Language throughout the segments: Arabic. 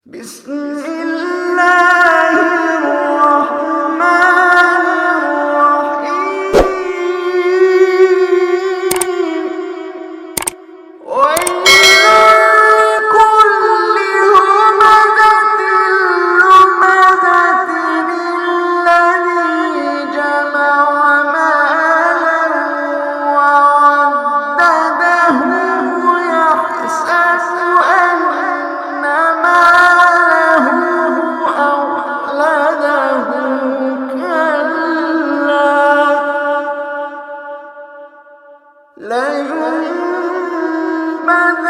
بسم الله الرحمن الرحيم ويل لكل همزة لمزة الذي جمع مالا وعدده يحسب أن ماله أخلده كلا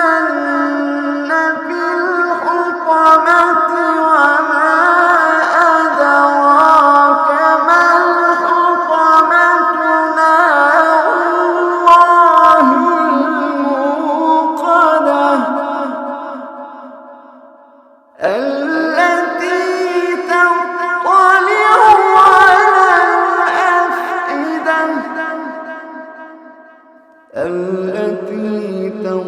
لينبذن في الحطمة وما أدراك ما الحطمة نار الله الموقدة التي تطلع على الأفئدة